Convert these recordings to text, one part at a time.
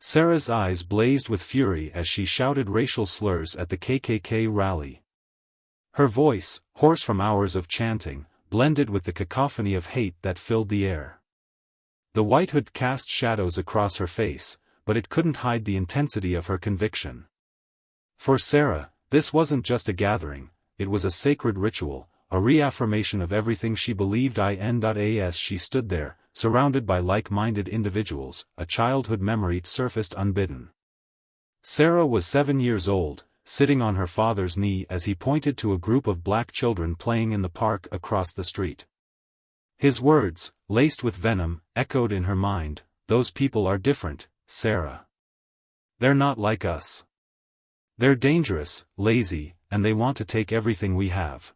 Sarah's eyes blazed with fury as she shouted racial slurs at the KKK rally. Her voice, hoarse from hours of chanting, blended with the cacophony of hate that filled the air. The white hood cast shadows across her face, but it couldn't hide the intensity of her conviction. For Sarah, this wasn't just a gathering, it was a sacred ritual, a reaffirmation of everything she believed in. As she stood there, surrounded by like-minded individuals, a childhood memory surfaced unbidden. Sarah was 7 years old, sitting on her father's knee as he pointed to a group of black children playing in the park across the street. His words, laced with venom, echoed in her mind, "Those people are different, Sarah. They're not like us. They're dangerous, lazy, and they want to take everything we have."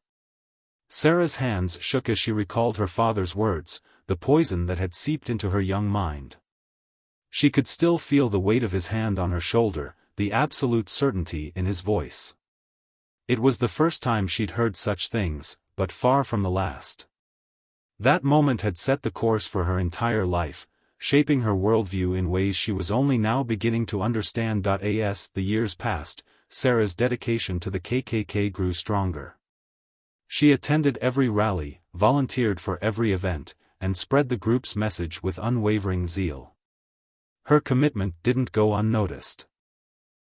Sarah's hands shook as she recalled her father's words, the poison that had seeped into her young mind. She could still feel the weight of his hand on her shoulder, the absolute certainty in his voice. It was the first time she'd heard such things, but far from the last. That moment had set the course for her entire life, shaping her worldview in ways she was only now beginning to understand. As the years passed, Sarah's dedication to the KKK grew stronger. She attended every rally, volunteered for every event, and spread the group's message with unwavering zeal. Her commitment didn't go unnoticed.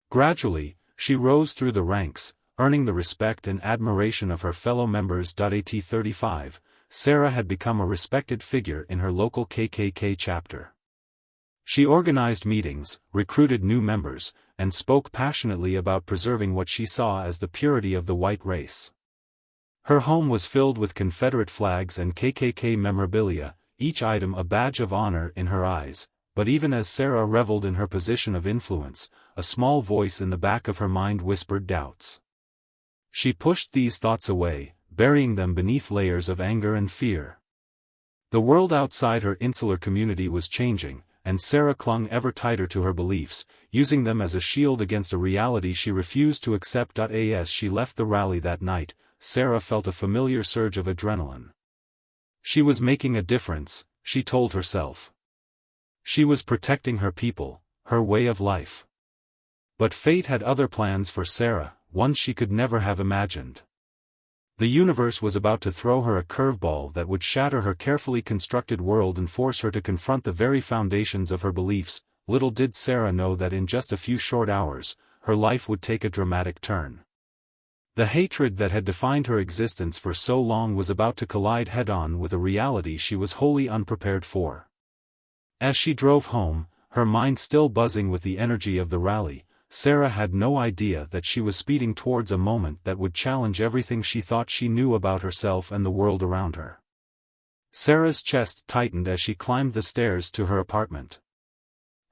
Gradually, she rose through the ranks, earning the respect and admiration of her fellow members. At 35, Sarah had become a respected figure in her local KKK chapter. She organized meetings, recruited new members, and spoke passionately about preserving what she saw as the purity of the white race. Her home was filled with Confederate flags and KKK memorabilia, each item a badge of honor in her eyes, but even as Sarah reveled in her position of influence, a small voice in the back of her mind whispered doubts. She pushed these thoughts away, burying them beneath layers of anger and fear. The world outside her insular community was changing, and Sarah clung ever tighter to her beliefs, using them as a shield against a reality she refused to accept. As she left the rally that night, Sarah felt a familiar surge of adrenaline. She was making a difference, she told herself. She was protecting her people, her way of life. But fate had other plans for Sarah, ones she could never have imagined. The universe was about to throw her a curveball that would shatter her carefully constructed world and force her to confront the very foundations of her beliefs. Little did Sarah know that in just a few short hours, her life would take a dramatic turn. The hatred that had defined her existence for so long was about to collide head-on with a reality she was wholly unprepared for. As she drove home, her mind still buzzing with the energy of the rally, Sarah had no idea that she was speeding towards a moment that would challenge everything she thought she knew about herself and the world around her. Sarah's chest tightened as she climbed the stairs to her apartment.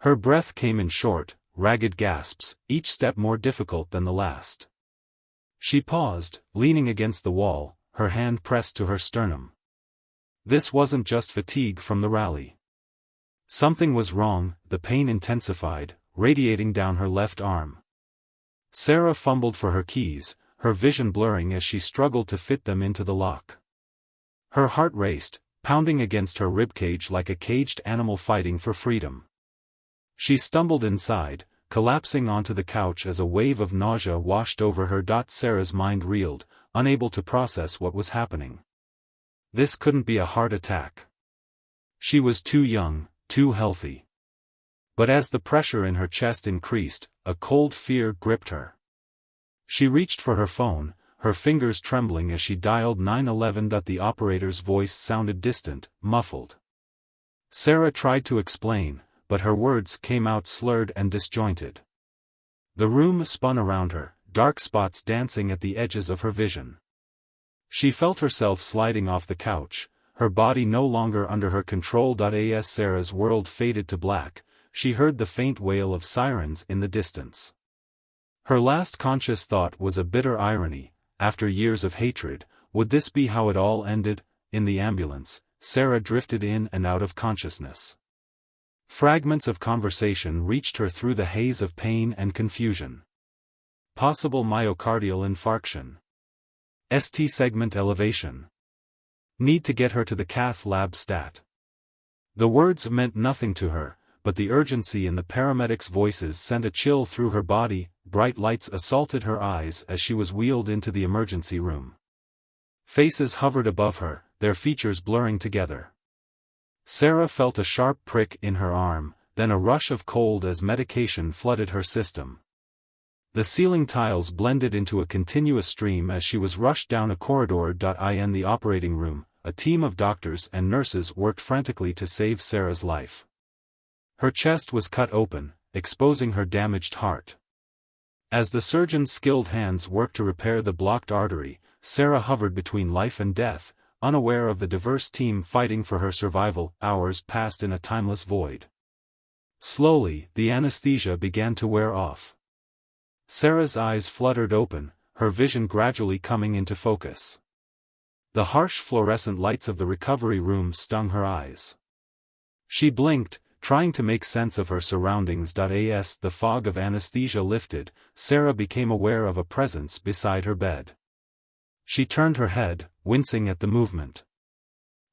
Her breath came in short, ragged gasps, each step more difficult than the last. She paused, leaning against the wall, her hand pressed to her sternum. This wasn't just fatigue from the rally. Something was wrong, the pain intensified, radiating down her left arm. Sarah fumbled for her keys, her vision blurring as she struggled to fit them into the lock. Her heart raced, pounding against her ribcage like a caged animal fighting for freedom. She stumbled inside, collapsing onto the couch as a wave of nausea washed over her. Sarah's mind reeled, unable to process what was happening. This couldn't be a heart attack. She was too young, too healthy. But as the pressure in her chest increased, a cold fear gripped her. She reached for her phone, her fingers trembling as she dialed 911. The operator's voice sounded distant, muffled. Sarah tried to explain, but her words came out slurred and disjointed. The room spun around her, dark spots dancing at the edges of her vision. She felt herself sliding off the couch, her body no longer under her control. As Sarah's world faded to black, she heard the faint wail of sirens in the distance. Her last conscious thought was a bitter irony. After years of hatred, would this be how it all ended? In the ambulance, Sarah drifted in and out of consciousness. Fragments of conversation reached her through the haze of pain and confusion. Possible myocardial infarction. ST segment elevation. Need to get her to the cath lab stat. The words meant nothing to her, but the urgency in the paramedics' voices sent a chill through her body. Bright lights assaulted her eyes as she was wheeled into the emergency room. Faces hovered above her, their features blurring together. Sarah felt a sharp prick in her arm, then a rush of cold as medication flooded her system. The ceiling tiles blended into a continuous stream as she was rushed down a corridor. In the operating room, a team of doctors and nurses worked frantically to save Sarah's life. Her chest was cut open, exposing her damaged heart. As the surgeon's skilled hands worked to repair the blocked artery, Sarah hovered between life and death, unaware of the diverse team fighting for her survival. Hours passed in a timeless void. Slowly, the anesthesia began to wear off. Sarah's eyes fluttered open, her vision gradually coming into focus. The harsh fluorescent lights of the recovery room stung her eyes. She blinked, trying to make sense of her surroundings. As the fog of anesthesia lifted, Sarah became aware of a presence beside her bed. She turned her head, wincing at the movement.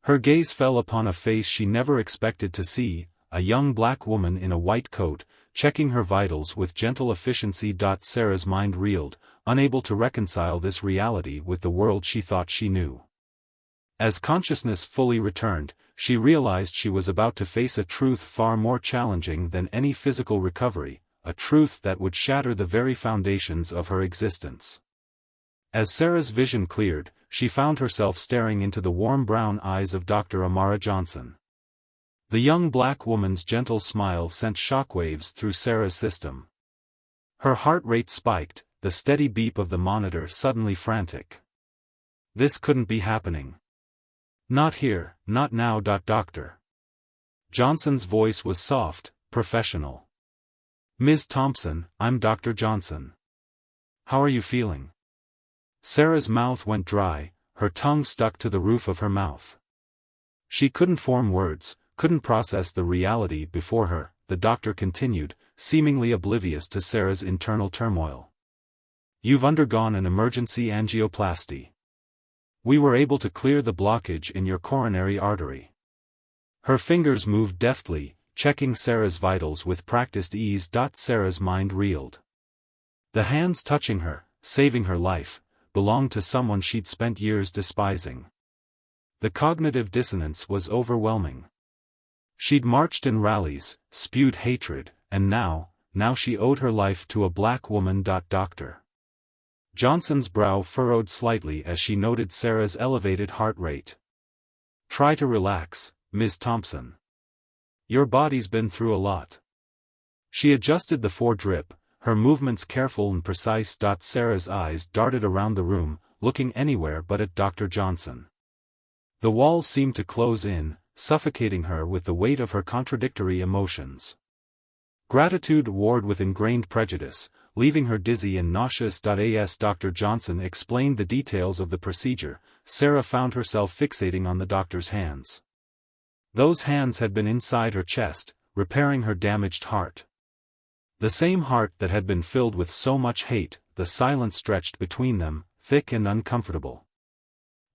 Her gaze fell upon a face she never expected to see, a young black woman in a white coat, checking her vitals with gentle efficiency. Sarah's mind reeled, unable to reconcile this reality with the world she thought she knew. As consciousness fully returned, she realized she was about to face a truth far more challenging than any physical recovery, a truth that would shatter the very foundations of her existence. As Sarah's vision cleared, she found herself staring into the warm brown eyes of Dr. Amara Johnson. The young black woman's gentle smile sent shockwaves through Sarah's system. Her heart rate spiked, the steady beep of the monitor suddenly frantic. This couldn't be happening. Not here, not now. Dr. Johnson's voice was soft, professional. Ms. Thompson, I'm Dr. Johnson. How are you feeling? Sarah's mouth went dry, her tongue stuck to the roof of her mouth. She couldn't form words, couldn't process the reality before her. The doctor continued, seemingly oblivious to Sarah's internal turmoil. You've undergone an emergency angioplasty. We were able to clear the blockage in your coronary artery. Her fingers moved deftly, checking Sarah's vitals with practiced ease. Sarah's mind reeled. The hands touching her, saving her life, belonged to someone she'd spent years despising. The cognitive dissonance was overwhelming. She'd marched in rallies, spewed hatred, and now she owed her life to a black woman. Dr. Johnson's brow furrowed slightly as she noted Sarah's elevated heart rate. Try to relax, Ms. Thompson. Your body's been through a lot. She adjusted the foredrip, her movements careful and precise. Sarah's eyes darted around the room, looking anywhere but at Dr. Johnson. The walls seemed to close in, suffocating her with the weight of her contradictory emotions. Gratitude warred with ingrained prejudice, leaving her dizzy and nauseous. As Dr. Johnson explained the details of the procedure, Sarah found herself fixating on the doctor's hands. Those hands had been inside her chest, repairing her damaged heart. The same heart that had been filled with so much hate. The silence stretched between them, thick and uncomfortable.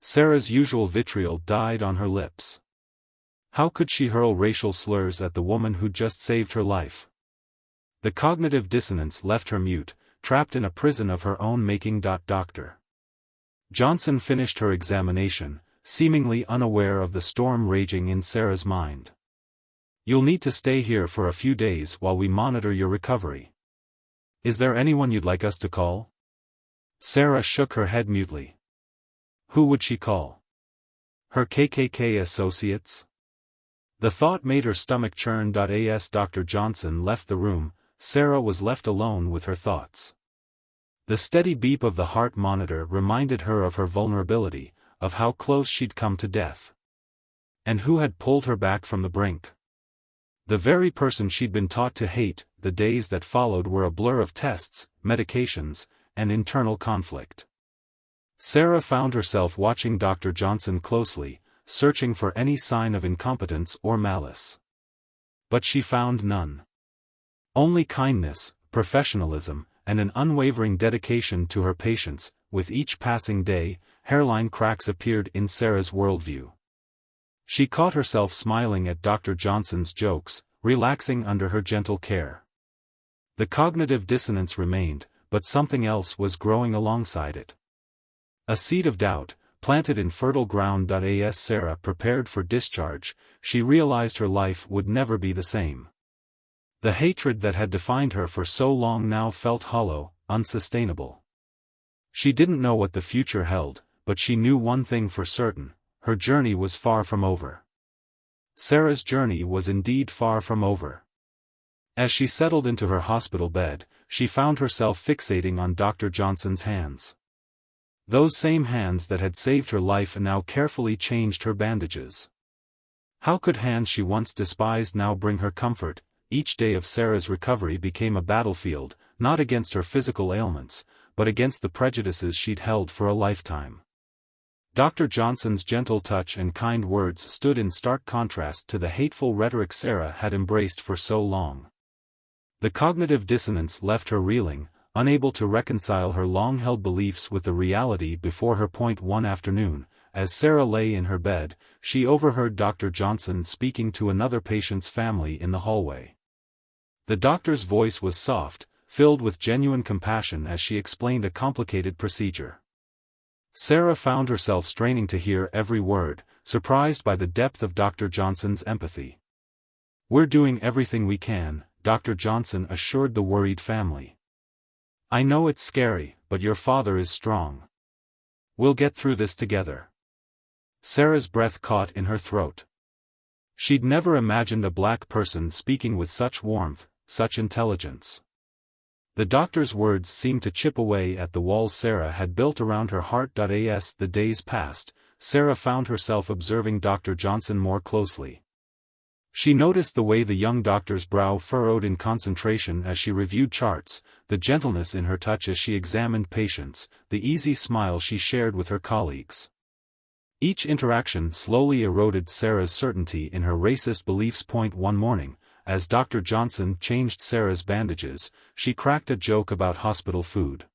Sarah's usual vitriol died on her lips. How could she hurl racial slurs at the woman who'd just saved her life? The cognitive dissonance left her mute, trapped in a prison of her own making. Dr. Johnson finished her examination, seemingly unaware of the storm raging in Sarah's mind. You'll need to stay here for a few days while we monitor your recovery. Is there anyone you'd like us to call? Sarah shook her head mutely. Who would she call? Her KKK associates? The thought made her stomach churn. As Dr. Johnson left the room, Sarah was left alone with her thoughts. The steady beep of the heart monitor reminded her of her vulnerability, of how close she'd come to death. And who had pulled her back from the brink? The very person she'd been taught to hate. The days that followed were a blur of tests, medications, and internal conflict. Sarah found herself watching Dr. Johnson closely, searching for any sign of incompetence or malice. But she found none. Only kindness, professionalism, and an unwavering dedication to her patients. With each passing day, hairline cracks appeared in Sarah's worldview. She caught herself smiling at Dr. Johnson's jokes, relaxing under her gentle care. The cognitive dissonance remained, but something else was growing alongside it. A seed of doubt, planted in fertile ground. As Sarah prepared for discharge, she realized her life would never be the same. The hatred that had defined her for so long now felt hollow, unsustainable. She didn't know what the future held, but she knew one thing for certain: her journey was far from over. Sarah's journey was indeed far from over. As she settled into her hospital bed, she found herself fixating on Dr. Johnson's hands. Those same hands that had saved her life now carefully changed her bandages. How could hands she once despised now bring her comfort? Each day of Sarah's recovery became a battlefield, not against her physical ailments, but against the prejudices she'd held for a lifetime. Dr. Johnson's gentle touch and kind words stood in stark contrast to the hateful rhetoric Sarah had embraced for so long. The cognitive dissonance left her reeling, unable to reconcile her long-held beliefs with the reality before her. One afternoon, as Sarah lay in her bed, she overheard Dr. Johnson speaking to another patient's family in the hallway. The doctor's voice was soft, filled with genuine compassion as she explained a complicated procedure. Sarah found herself straining to hear every word, surprised by the depth of Dr. Johnson's empathy. "We're doing everything we can," Dr. Johnson assured the worried family. "I know it's scary, but your father is strong. We'll get through this together." Sarah's breath caught in her throat. She'd never imagined a black person speaking with such warmth, such intelligence. The doctor's words seemed to chip away at the walls Sarah had built around her heart. As the days passed, Sarah found herself observing Dr. Johnson more closely. She noticed the way the young doctor's brow furrowed in concentration as she reviewed charts, the gentleness in her touch as she examined patients, the easy smile she shared with her colleagues. Each interaction slowly eroded Sarah's certainty in her racist beliefs. One morning, as Dr. Johnson changed Sarah's bandages, she cracked a joke about hospital food.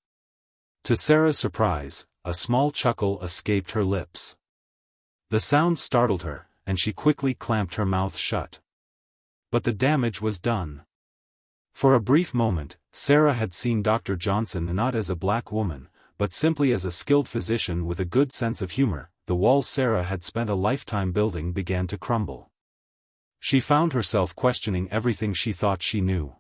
To Sarah's surprise, a small chuckle escaped her lips. The sound startled her, and she quickly clamped her mouth shut. But the damage was done. For a brief moment, Sarah had seen Dr. Johnson not as a black woman, but simply as a skilled physician with a good sense of humor. The walls Sarah had spent a lifetime building began to crumble. She found herself questioning everything she thought she knew.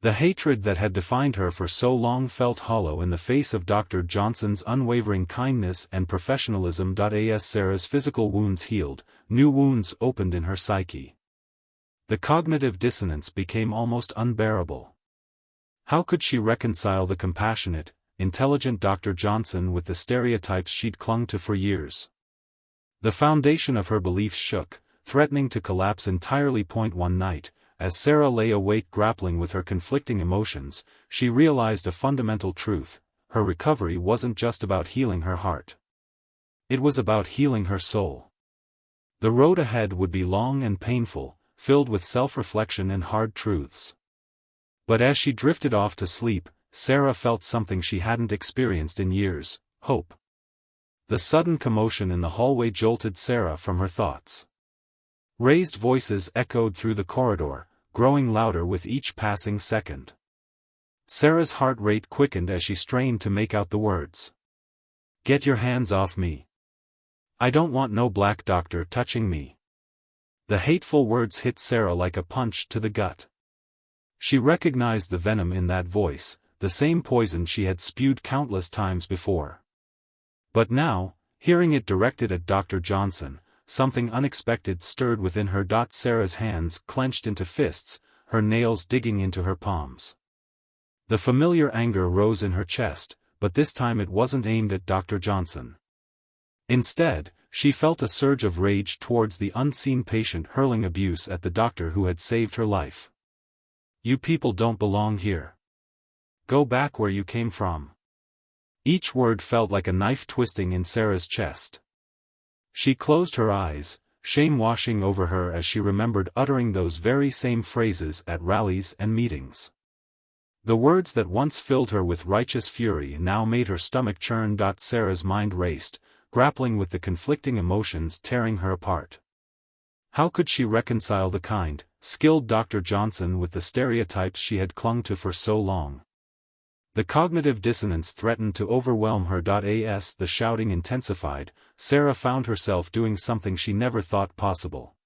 The hatred that had defined her for so long felt hollow in the face of Dr. Johnson's unwavering kindness and professionalism. As Sarah's physical wounds healed, new wounds opened in her psyche. The cognitive dissonance became almost unbearable. How could she reconcile the compassionate, intelligent Dr. Johnson with the stereotypes she'd clung to for years? The foundation of her beliefs shook, threatening to collapse entirely. One night, as Sarah lay awake grappling with her conflicting emotions, she realized a fundamental truth: her recovery wasn't just about healing her heart. It was about healing her soul. The road ahead would be long and painful, filled with self-reflection and hard truths. But as she drifted off to sleep, Sarah felt something she hadn't experienced in years: hope. The sudden commotion in the hallway jolted Sarah from her thoughts. Raised voices echoed through the corridor, growing louder with each passing second. Sarah's heart rate quickened as she strained to make out the words. "Get your hands off me. I don't want no black doctor touching me." The hateful words hit Sarah like a punch to the gut. She recognized the venom in that voice, the same poison she had spewed countless times before. But now, hearing it directed at Dr. Johnson, something unexpected stirred within her. Sarah's hands clenched into fists, her nails digging into her palms. The familiar anger rose in her chest, but this time it wasn't aimed at Dr. Johnson. Instead, she felt a surge of rage towards the unseen patient hurling abuse at the doctor who had saved her life. "You people don't belong here. Go back where you came from." Each word felt like a knife twisting in Sarah's chest. She closed her eyes, shame washing over her as she remembered uttering those very same phrases at rallies and meetings. The words that once filled her with righteous fury now made her stomach churn. Sarah's mind raced, grappling with the conflicting emotions tearing her apart. How could she reconcile the kind, skilled Dr. Johnson with the stereotypes she had clung to for so long? The cognitive dissonance threatened to overwhelm her. As the shouting intensified, Sarah found herself doing something she never thought possible.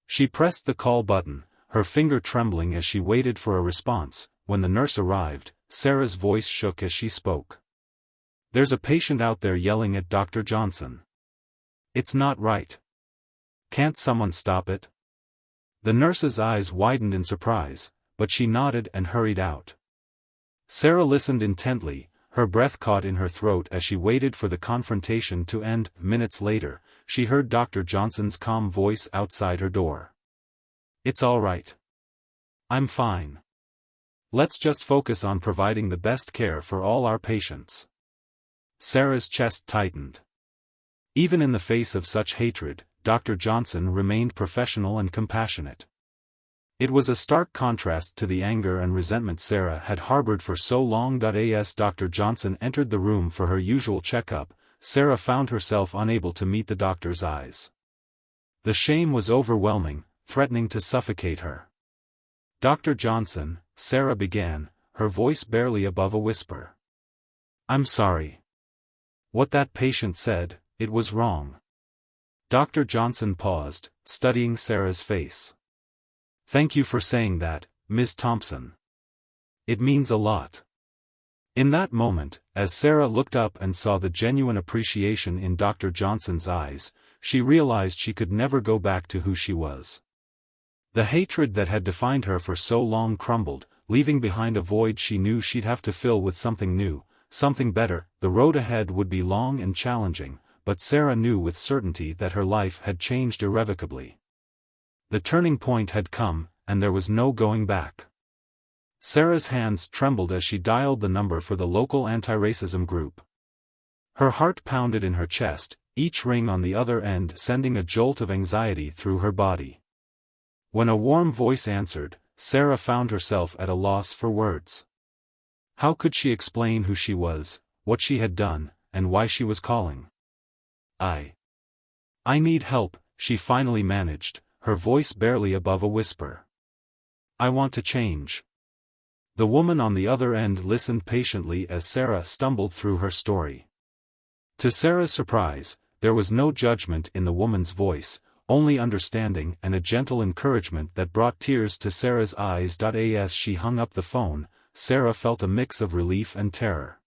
She pressed the call button, her finger trembling as she waited for a response. When the nurse arrived, Sarah's voice shook as she spoke. "There's a patient out there yelling at Dr. Johnson. It's not right. Can't someone stop it?" The nurse's eyes widened in surprise, but she nodded and hurried out. Sarah listened intently, her breath caught in her throat as she waited for the confrontation to end. Minutes later, she heard Dr. Johnson's calm voice outside her door. "It's all right. I'm fine. Let's just focus on providing the best care for all our patients." Sarah's chest tightened. Even in the face of such hatred, Dr. Johnson remained professional and compassionate. It was a stark contrast to the anger and resentment Sarah had harbored for so long. As Dr. Johnson entered the room for her usual checkup, Sarah found herself unable to meet the doctor's eyes. The shame was overwhelming, threatening to suffocate her. "Dr. Johnson," Sarah began, her voice barely above a whisper. "I'm sorry. What that patient said, it was wrong." Dr. Johnson paused, studying Sarah's face. "Thank you for saying that, Ms. Thompson. It means a lot." In that moment, as Sarah looked up and saw the genuine appreciation in Dr. Johnson's eyes, she realized she could never go back to who she was. The hatred that had defined her for so long crumbled, leaving behind a void she knew she'd have to fill with something new, something better. The road ahead would be long and challenging, but Sarah knew with certainty that her life had changed irrevocably. The turning point had come, and there was no going back. Sarah's hands trembled as she dialed the number for the local anti-racism group. Her heart pounded in her chest, each ring on the other end sending a jolt of anxiety through her body. When a warm voice answered, Sarah found herself at a loss for words. How could she explain who she was, what she had done, and why she was calling? I need help," she finally managed, her voice barely above a whisper. "I want to change." The woman on the other end listened patiently as Sarah stumbled through her story. To Sarah's surprise, there was no judgment in the woman's voice, only understanding and a gentle encouragement that brought tears to Sarah's eyes. As she hung up the phone, Sarah felt a mix of relief and terror.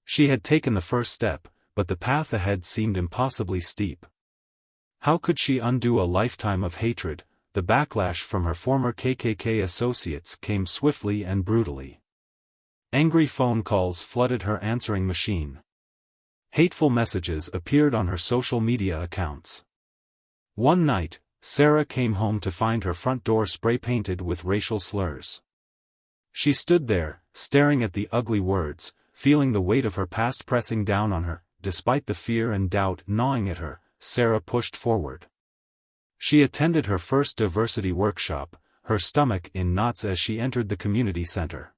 She had taken the first step, but the path ahead seemed impossibly steep. How could she undo a lifetime of hatred? The backlash from her former KKK associates came swiftly and brutally. Angry phone calls flooded her answering machine. Hateful messages appeared on her social media accounts. One night, Sarah came home to find her front door spray-painted with racial slurs. She stood there, staring at the ugly words, feeling the weight of her past pressing down on her. Despite the fear and doubt gnawing at her, Sarah pushed forward. She attended her first diversity workshop, her stomach in knots as she entered the community center.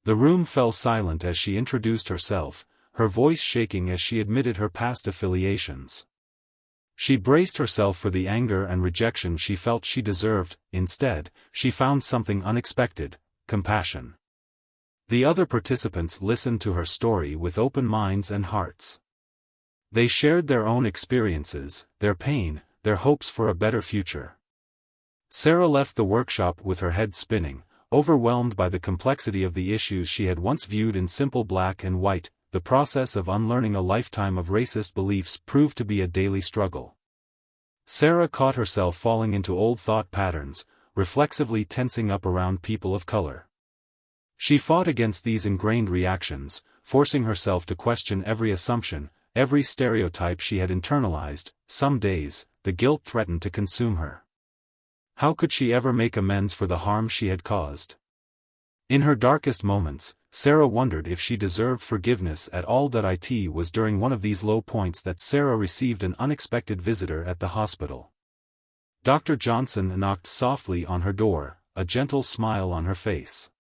The room fell silent as she introduced herself, her voice shaking as she admitted her past affiliations. She braced herself for the anger and rejection she felt she deserved. Instead, she found something unexpected: compassion. The other participants listened to her story with open minds and hearts. They shared their own experiences, their pain, their hopes for a better future. Sarah left the workshop with her head spinning, overwhelmed by the complexity of the issues she had once viewed in simple black and white. The process of unlearning a lifetime of racist beliefs proved to be a daily struggle. Sarah caught herself falling into old thought patterns, reflexively tensing up around people of color. She fought against these ingrained reactions, forcing herself to question every assumption, every stereotype she had internalized. Some days, the guilt threatened to consume her. How could she ever make amends for the harm she had caused? In her darkest moments, Sarah wondered if she deserved forgiveness at all. It was during one of these low points that Sarah received an unexpected visitor at the hospital. Dr. Johnson knocked softly on her door, a gentle smile on her face.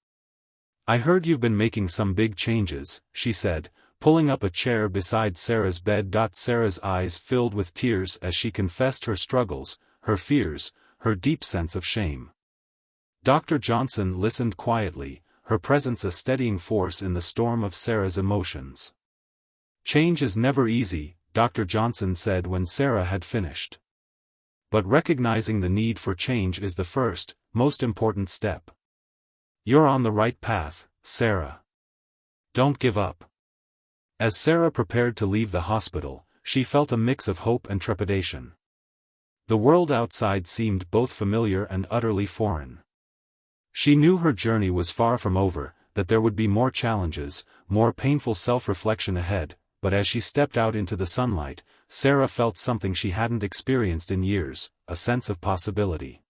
"I heard you've been making some big changes," she said, pulling up a chair beside Sarah's bed. Sarah's eyes filled with tears as she confessed her struggles, her fears, her deep sense of shame. Dr. Johnson listened quietly, her presence a steadying force in the storm of Sarah's emotions. "Change is never easy," Dr. Johnson said when Sarah had finished. "But recognizing the need for change is the first, most important step. You're on the right path, Sarah. Don't give up." As Sarah prepared to leave the hospital, she felt a mix of hope and trepidation. The world outside seemed both familiar and utterly foreign. She knew her journey was far from over, that there would be more challenges, more painful self-reflection ahead, but as she stepped out into the sunlight, Sarah felt something she hadn't experienced in years, a sense of possibility.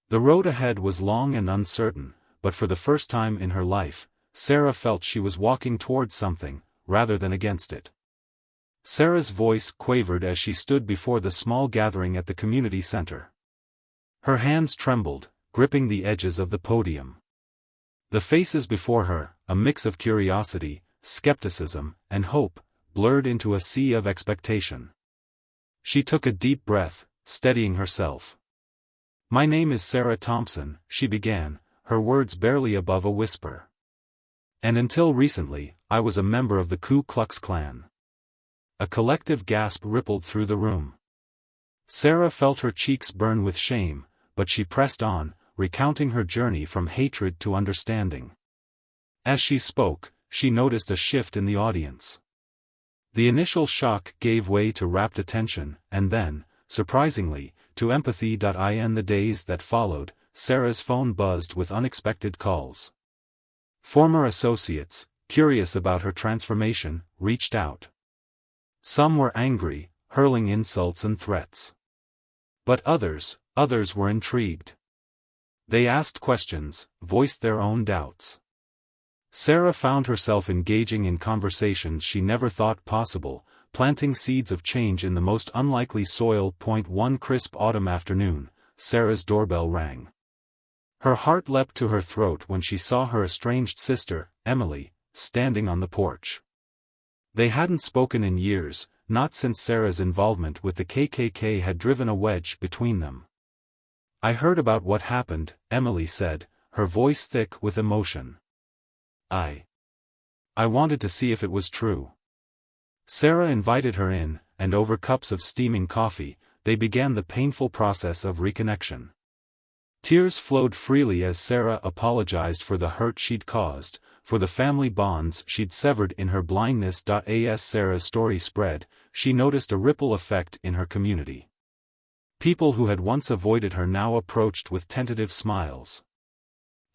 The road ahead was long and uncertain, but for the first time in her life, Sarah felt she was walking towards something, rather than against it. Sarah's voice quavered as she stood before the small gathering at the community center. Her hands trembled, gripping the edges of the podium. The faces before her, a mix of curiosity, skepticism, and hope, blurred into a sea of expectation. She took a deep breath, steadying herself. "My name is Sarah Thompson," she began, her words barely above a whisper. "And until recently, I was a member of the Ku Klux Klan." A collective gasp rippled through the room. Sarah felt her cheeks burn with shame, but she pressed on, recounting her journey from hatred to understanding. As she spoke, she noticed a shift in the audience. The initial shock gave way to rapt attention, and then, surprisingly, to empathy. In the days that followed, Sarah's phone buzzed with unexpected calls. Former associates, curious about her transformation, reached out. Some were angry, hurling insults and threats. But others were intrigued. They asked questions, voiced their own doubts. Sarah found herself engaging in conversations she never thought possible, planting seeds of change in the most unlikely soil. One crisp autumn afternoon, Sarah's doorbell rang. Her heart leapt to her throat when she saw her estranged sister, Emily, standing on the porch. They hadn't spoken in years, not since Sarah's involvement with the KKK had driven a wedge between them. "I heard about what happened," Emily said, her voice thick with emotion. I wanted to see if it was true." Sarah invited her in, and over cups of steaming coffee, they began the painful process of reconnection. Tears flowed freely as Sarah apologized for the hurt she'd caused, for the family bonds she'd severed in her blindness. As Sarah's story spread, she noticed a ripple effect in her community. People who had once avoided her now approached with tentative smiles.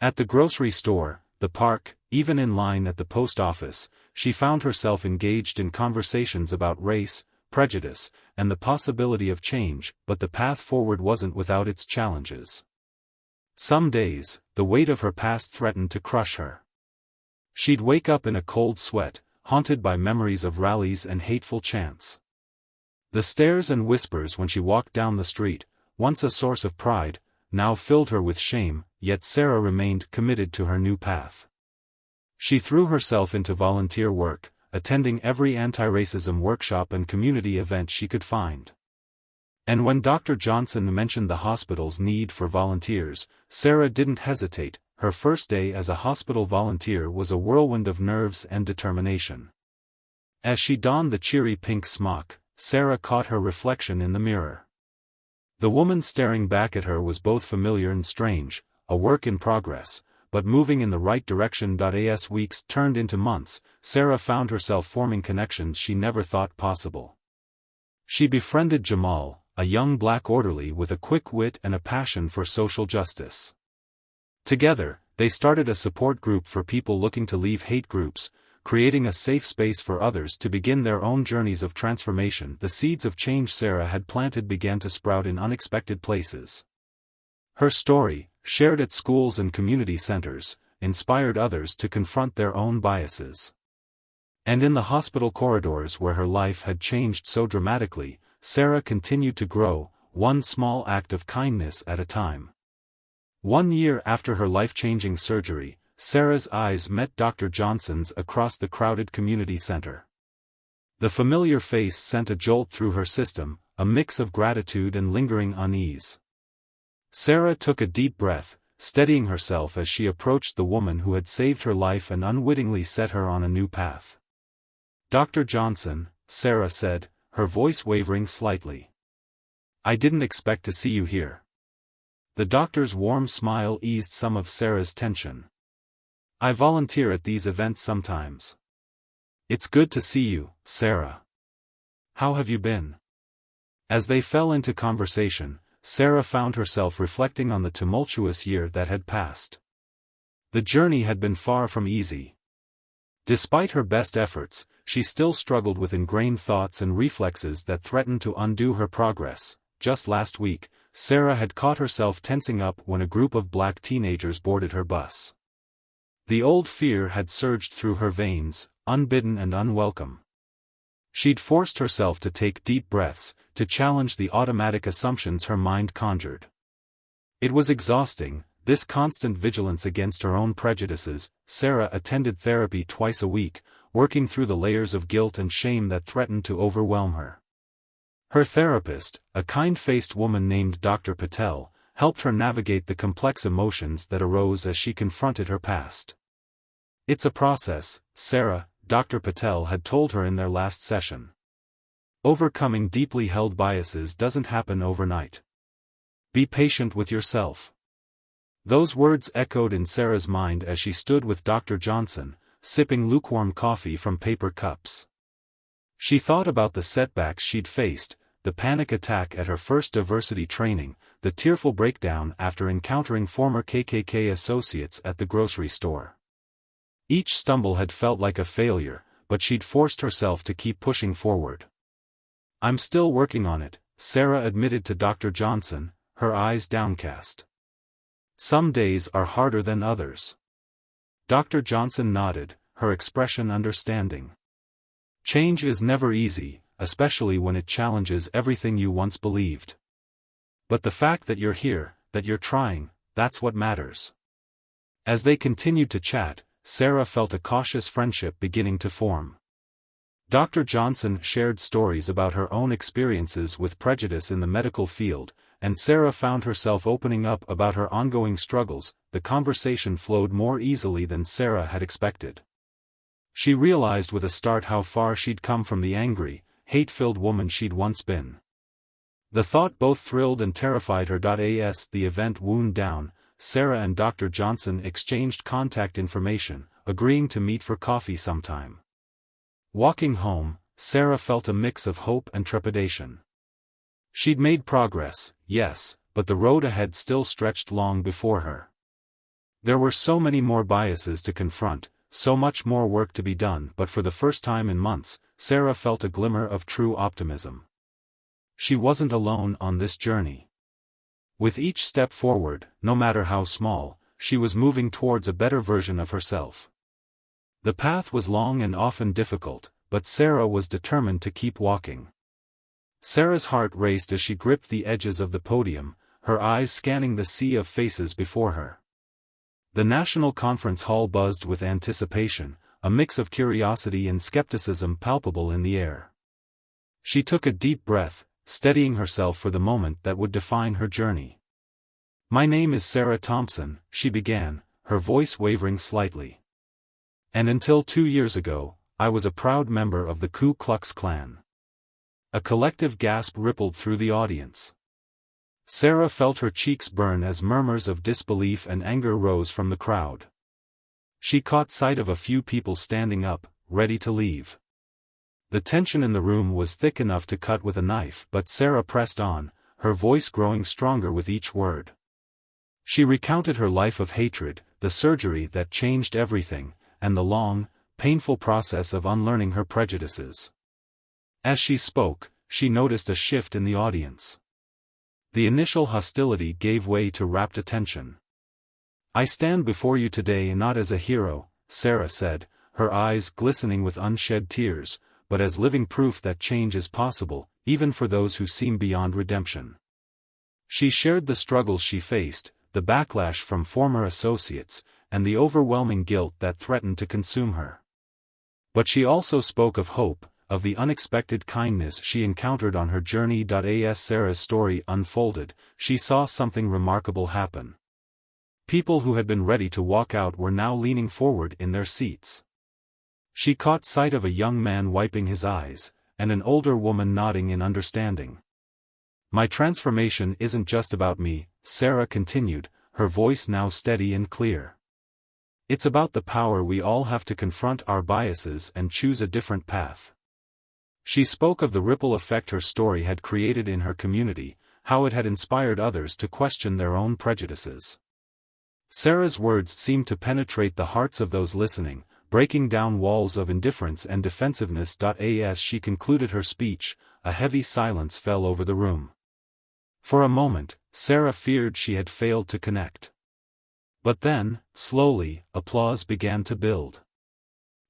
At the grocery store, the park, even in line at the post office, she found herself engaged in conversations about race, prejudice, and the possibility of change, but the path forward wasn't without its challenges. Some days, the weight of her past threatened to crush her. She'd wake up in a cold sweat, haunted by memories of rallies and hateful chants. The stares and whispers when she walked down the street, once a source of pride, now filled her with shame, yet Sarah remained committed to her new path. She threw herself into volunteer work, attending every anti-racism workshop and community event she could find. And when Dr. Johnson mentioned the hospital's need for volunteers, Sarah didn't hesitate. Her first day as a hospital volunteer was a whirlwind of nerves and determination. As she donned the cheery pink smock, Sarah caught her reflection in the mirror. The woman staring back at her was both familiar and strange, a work in progress, but moving in the right direction. As weeks turned into months, Sarah found herself forming connections she never thought possible. She befriended Jamal, a young black orderly with a quick wit and a passion for social justice. Together, they started a support group for people looking to leave hate groups, creating a safe space for others to begin their own journeys of transformation. The seeds of change Sarah had planted began to sprout in unexpected places. Her story, shared at schools and community centers, inspired others to confront their own biases. And in the hospital corridors where her life had changed so dramatically, Sarah continued to grow, one small act of kindness at a time. 1 year after her life-changing surgery, Sarah's eyes met Dr. Johnson's across the crowded community center. The familiar face sent a jolt through her system, a mix of gratitude and lingering unease. Sarah took a deep breath, steadying herself as she approached the woman who had saved her life and unwittingly set her on a new path. "Dr. Johnson," Sarah said, her voice wavering slightly. "I didn't expect to see you here." The doctor's warm smile eased some of Sarah's tension. "I volunteer at these events sometimes." "It's good to see you, Sarah. How have you been?" As they fell into conversation, Sarah found herself reflecting on the tumultuous year that had passed. The journey had been far from easy. Despite her best efforts, she still struggled with ingrained thoughts and reflexes that threatened to undo her progress. Just last week, Sarah had caught herself tensing up when a group of black teenagers boarded her bus. The old fear had surged through her veins, unbidden and unwelcome. She'd forced herself to take deep breaths, to challenge the automatic assumptions her mind conjured. It was exhausting, this constant vigilance against her own prejudices. Sarah attended therapy twice a week, working through the layers of guilt and shame that threatened to overwhelm her. Her therapist, a kind-faced woman named Dr. Patel, helped her navigate the complex emotions that arose as she confronted her past. "It's a process, Sarah," Dr. Patel had told her in their last session. "Overcoming deeply held biases doesn't happen overnight. Be patient with yourself." Those words echoed in Sarah's mind as she stood with Dr. Johnson, sipping lukewarm coffee from paper cups. She thought about the setbacks she'd faced, the panic attack at her first diversity training, the tearful breakdown after encountering former KKK associates at the grocery store. Each stumble had felt like a failure, but she'd forced herself to keep pushing forward. "I'm still working on it," Sarah admitted to Dr. Johnson, her eyes downcast. "Some days are harder than others." Dr. Johnson nodded, her expression understanding. "Change is never easy, especially when it challenges everything you once believed. But the fact that you're here, that you're trying, that's what matters." As they continued to chat, Sarah felt a cautious friendship beginning to form. Dr. Johnson shared stories about her own experiences with prejudice in the medical field, and Sarah found herself opening up about her ongoing struggles. The conversation flowed more easily than Sarah had expected. She realized with a start how far she'd come from the angry, hate-filled woman she'd once been. The thought both thrilled and terrified her. As the event wound down, Sarah and Dr. Johnson exchanged contact information, agreeing to meet for coffee sometime. Walking home, Sarah felt a mix of hope and trepidation. She'd made progress, yes, but the road ahead still stretched long before her. There were so many more biases to confront, so much more work to be done. But for the first time in months, Sarah felt a glimmer of true optimism. She wasn't alone on this journey. With each step forward, no matter how small, she was moving towards a better version of herself. The path was long and often difficult, but Sarah was determined to keep walking. Sarah's heart raced as she gripped the edges of the podium, her eyes scanning the sea of faces before her. The National Conference Hall buzzed with anticipation, a mix of curiosity and skepticism palpable in the air. She took a deep breath, steadying herself for the moment that would define her journey. "My name is Sarah Thompson," she began, her voice wavering slightly. "And until 2 years ago, I was a proud member of the Ku Klux Klan." A collective gasp rippled through the audience. Sarah felt her cheeks burn as murmurs of disbelief and anger rose from the crowd. She caught sight of a few people standing up, ready to leave. The tension in the room was thick enough to cut with a knife, but Sarah pressed on, her voice growing stronger with each word. She recounted her life of hatred, the surgery that changed everything, and the long, painful process of unlearning her prejudices. As she spoke, she noticed a shift in the audience. The initial hostility gave way to rapt attention. "I stand before you today not as a hero," Sarah said, her eyes glistening with unshed tears, "but as living proof that change is possible, even for those who seem beyond redemption." She shared the struggles she faced, the backlash from former associates, and the overwhelming guilt that threatened to consume her. But she also spoke of hope, of the unexpected kindness she encountered on her journey. As Sarah's story unfolded, she saw something remarkable happen. People who had been ready to walk out were now leaning forward in their seats. She caught sight of a young man wiping his eyes, and an older woman nodding in understanding. "My transformation isn't just about me," Sarah continued, her voice now steady and clear. "It's about the power we all have to confront our biases and choose a different path." She spoke of the ripple effect her story had created in her community, how it had inspired others to question their own prejudices. Sarah's words seemed to penetrate the hearts of those listening, breaking down walls of indifference and defensiveness. As she concluded her speech, a heavy silence fell over the room. For a moment, Sarah feared she had failed to connect. But then, slowly, applause began to build.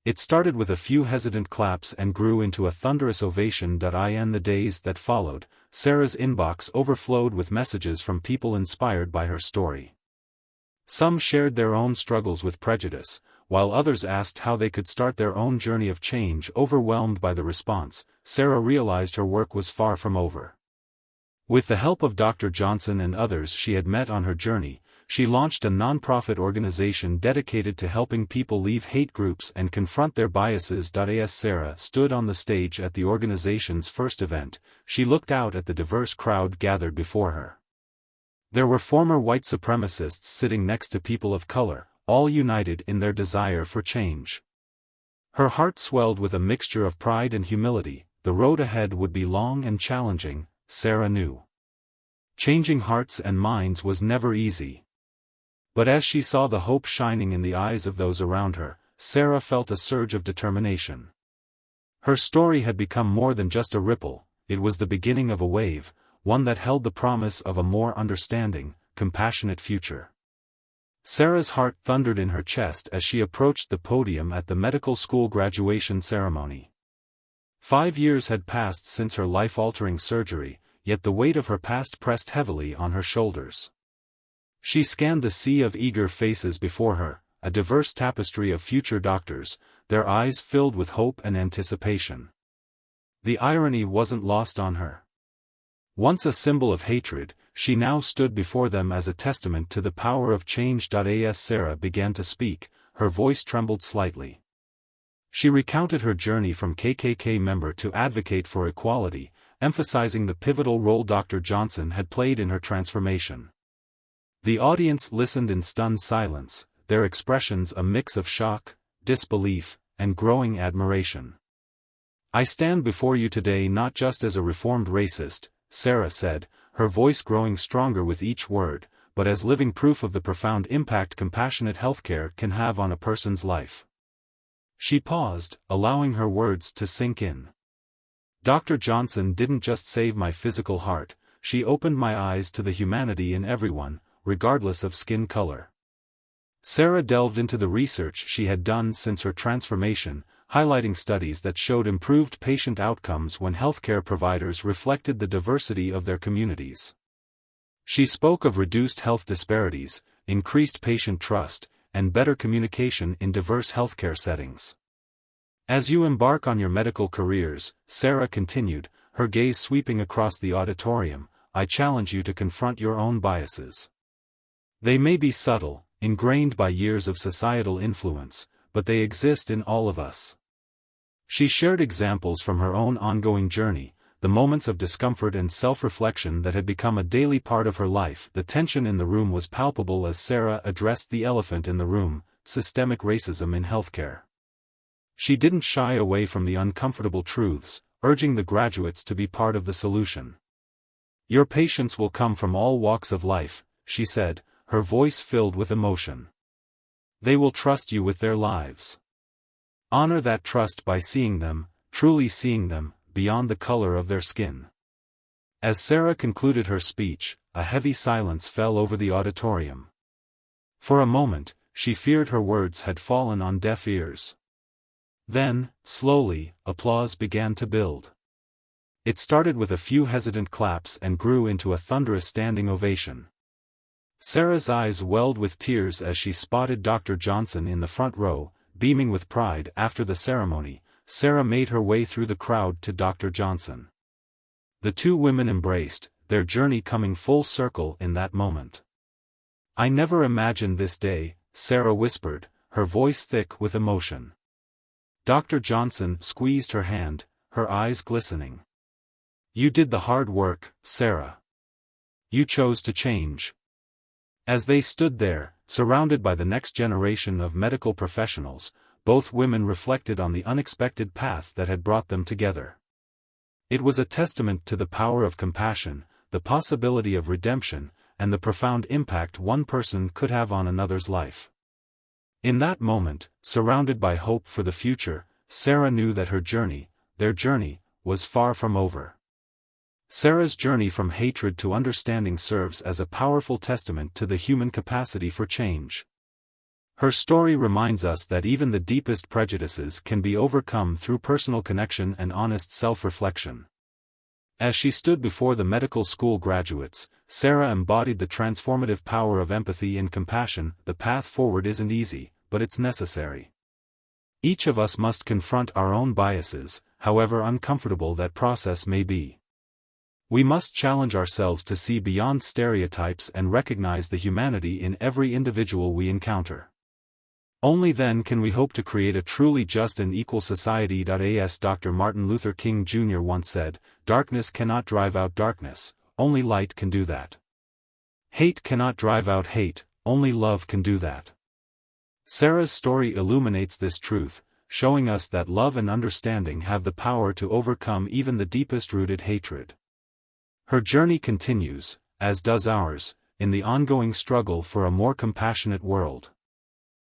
It started with a few hesitant claps and grew into a thunderous ovation. In the days that followed, Sarah's inbox overflowed with messages from people inspired by her story. Some shared their own struggles with prejudice, while others asked how they could start their own journey of change. Overwhelmed by the response, Sarah realized her work was far from over. With the help of Dr. Johnson and others she had met on her journey, she launched a nonprofit organization dedicated to helping people leave hate groups and confront their biases. As Sarah stood on the stage at the organization's first event, she looked out at the diverse crowd gathered before her. There were former white supremacists sitting next to people of color, all united in their desire for change. Her heart swelled with a mixture of pride and humility. The road ahead would be long and challenging, Sarah knew. Changing hearts and minds was never easy. But as she saw the hope shining in the eyes of those around her, Sarah felt a surge of determination. Her story had become more than just a ripple, it was the beginning of a wave, one that held the promise of a more understanding, compassionate future. Sarah's heart thundered in her chest as she approached the podium at the medical school graduation ceremony. 5 years had passed since her life-altering surgery, yet the weight of her past pressed heavily on her shoulders. She scanned the sea of eager faces before her, a diverse tapestry of future doctors, their eyes filled with hope and anticipation. The irony wasn't lost on her. Once a symbol of hatred, she now stood before them as a testament to the power of change. As Sarah began to speak, her voice trembled slightly. She recounted her journey from KKK member to advocate for equality, emphasizing the pivotal role Dr. Johnson had played in her transformation. The audience listened in stunned silence, their expressions a mix of shock, disbelief, and growing admiration. "I stand before you today not just as a reformed racist," Sarah said, her voice growing stronger with each word, but as living proof of the profound impact compassionate healthcare can have on a person's life. She paused, allowing her words to sink in. "Dr. Johnson didn't just save my physical heart, she opened my eyes to the humanity in everyone, regardless of skin color." Sarah delved into the research she had done since her transformation, highlighting studies that showed improved patient outcomes when healthcare providers reflected the diversity of their communities. She spoke of reduced health disparities, increased patient trust, and better communication in diverse healthcare settings. "As you embark on your medical careers," Sarah continued, her gaze sweeping across the auditorium, "I challenge you to confront your own biases. They may be subtle, ingrained by years of societal influence, but they exist in all of us." She shared examples from her own ongoing journey, the moments of discomfort and self-reflection that had become a daily part of her life. The tension in the room was palpable as Sarah addressed the elephant in the room, systemic racism in healthcare. She didn't shy away from the uncomfortable truths, urging the graduates to be part of the solution. "Your patients will come from all walks of life," she said, her voice filled with emotion. "They will trust you with their lives. Honor that trust by seeing them, truly seeing them, beyond the color of their skin." As Sarah concluded her speech, a heavy silence fell over the auditorium. For a moment, she feared her words had fallen on deaf ears. Then, slowly, applause began to build. It started with a few hesitant claps and grew into a thunderous standing ovation. Sarah's eyes welled with tears as she spotted Dr. Johnson in the front row, beaming with pride. After the ceremony, Sarah made her way through the crowd to Dr. Johnson. The two women embraced, their journey coming full circle in that moment. "I never imagined this day," Sarah whispered, her voice thick with emotion. Dr. Johnson squeezed her hand, her eyes glistening. "You did the hard work, Sarah. You chose to change." As they stood there, surrounded by the next generation of medical professionals, both women reflected on the unexpected path that had brought them together. It was a testament to the power of compassion, the possibility of redemption, and the profound impact one person could have on another's life. In that moment, surrounded by hope for the future, Sarah knew that her journey, their journey, was far from over. Sarah's journey from hatred to understanding serves as a powerful testament to the human capacity for change. Her story reminds us that even the deepest prejudices can be overcome through personal connection and honest self-reflection. As she stood before the medical school graduates, Sarah embodied the transformative power of empathy and compassion. The path forward isn't easy, but it's necessary. Each of us must confront our own biases, however uncomfortable that process may be. We must challenge ourselves to see beyond stereotypes and recognize the humanity in every individual we encounter. Only then can we hope to create a truly just and equal society. As Dr. Martin Luther King Jr. once said, "Darkness cannot drive out darkness, only light can do that. Hate cannot drive out hate, only love can do that." Sarah's story illuminates this truth, showing us that love and understanding have the power to overcome even the deepest-rooted hatred. Her journey continues, as does ours, in the ongoing struggle for a more compassionate world.